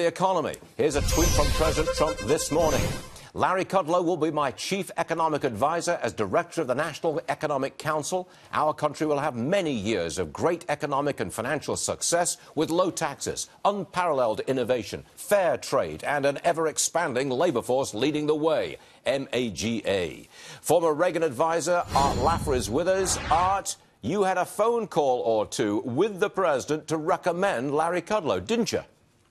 The economy. Here's a tweet from President Trump this morning. Larry Kudlow will be my chief economic advisor as director of the National Economic Council. Our country will have many years of great economic and financial success with low taxes, unparalleled innovation, fair trade, and an ever-expanding labor force leading the way. MAGA. Former Reagan advisor Art Laffer is with us. Art, you had a phone call or two with the president to recommend Larry Kudlow, didn't you?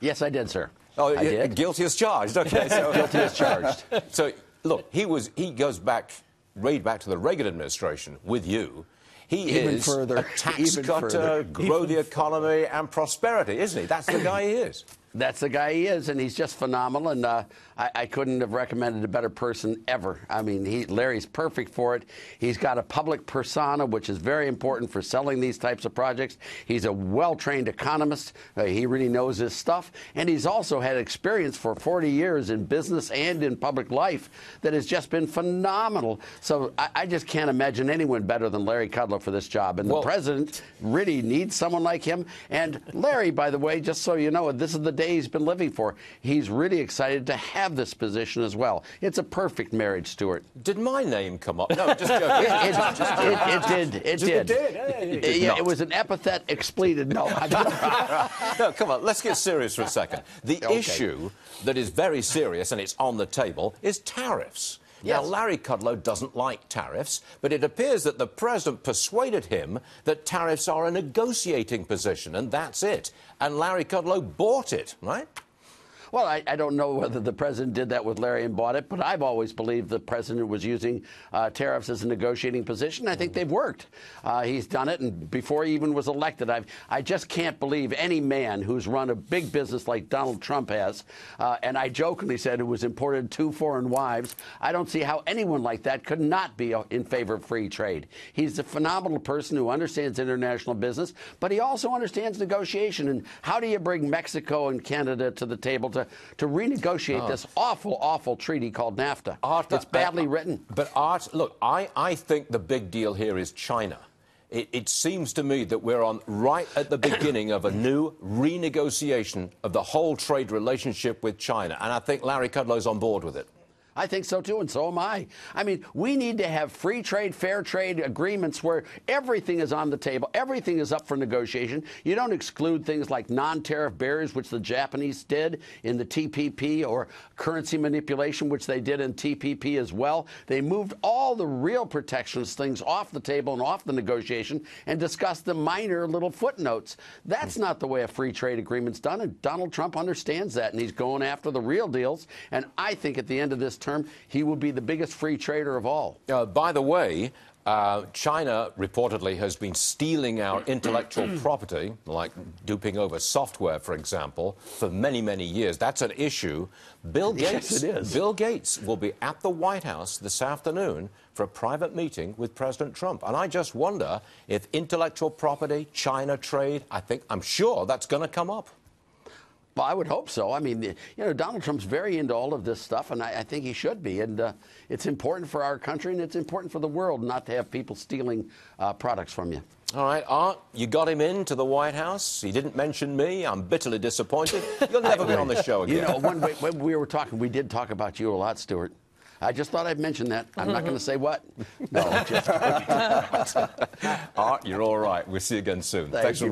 Yes, I did, sir. Oh, I did. Guilty as charged. Okay, so guilty as charged. So, look, he goes back, right back to the Reagan administration with you. He is a tax cutter, grow the economy and prosperity, isn't he? That's the guy he is. That's the guy he is, and he's just phenomenal, and I couldn't have recommended a better person ever. I mean, Larry's perfect for it. He's got a public persona, which is very important for selling these types of projects. He's a well-trained economist. He really knows his stuff, and he's also had experience for 40 years in business and in public life that has just been phenomenal. So I just can't imagine anyone better than Larry Kudlow for this job, and the president really needs someone like him. And Larry, by the way, just so you know, this is the day he's been living for. He's really excited to have this position as well. It's a perfect marriage, Stuart. Did my name come up? No, just joking. It did. Yeah, it was an epithet expleted. No. No, come on, let's get serious for a second. The issue that is very serious, and it's on the table, is tariffs. Now, Larry Kudlow doesn't like tariffs, but it appears that the president persuaded him that tariffs are a negotiating position, and that's it. And Larry Kudlow bought it, right? Well, I don't know whether the president did that with Larry and bought it, but I've always believed the president was using tariffs as a negotiating position. I think they've worked. He's done it, and before he even was elected, I just can't believe any man who's run a big business like Donald Trump has, and I jokingly said who was imported 2 foreign wives. I don't see how anyone like that could not be in favor of free trade. He's a phenomenal person who understands international business, but he also understands negotiation. And how do you bring Mexico and Canada to the table to renegotiate this awful treaty called NAFTA? It's badly written. But, Art, look, I think the big deal here is China. It seems to me that we're on right at the beginning of a new renegotiation of the whole trade relationship with China, and I think Larry Kudlow's on board with it. I think so, too, and so am I. I mean, we need to have free trade, fair trade agreements where everything is on the table, everything is up for negotiation. You don't exclude things like non-tariff barriers, which the Japanese did in the TPP, or currency manipulation, which they did in TPP as well. They moved all the real protectionist things off the table and off the negotiation and discussed the minor little footnotes. That's not the way a free trade agreement's done, and Donald Trump understands that, and he's going after the real deals. And I think at the end of this term, he will be the biggest free trader of all. By the way, China reportedly has been stealing our intellectual property, like duping over software, for example, for many, many years. That's an issue. Bill Gates, yes, it is. Bill Gates will be at the White House this afternoon for a private meeting with President Trump. And I just wonder if intellectual property, China trade, I'm sure that's going to come up. Well, I would hope so. I mean, you know, Donald Trump's very into all of this stuff, and I think he should be. And it's important for our country, and it's important for the world not to have people stealing products from you. All right, Art, you got him into the White House. He didn't mention me. I'm bitterly disappointed. You'll never be on the show again. You know, when we were talking, we did talk about you a lot, Stuart. I just thought I'd mention that. I'm not going to say what. No, just Art, you're all right. We'll see you again soon. Thanks so much.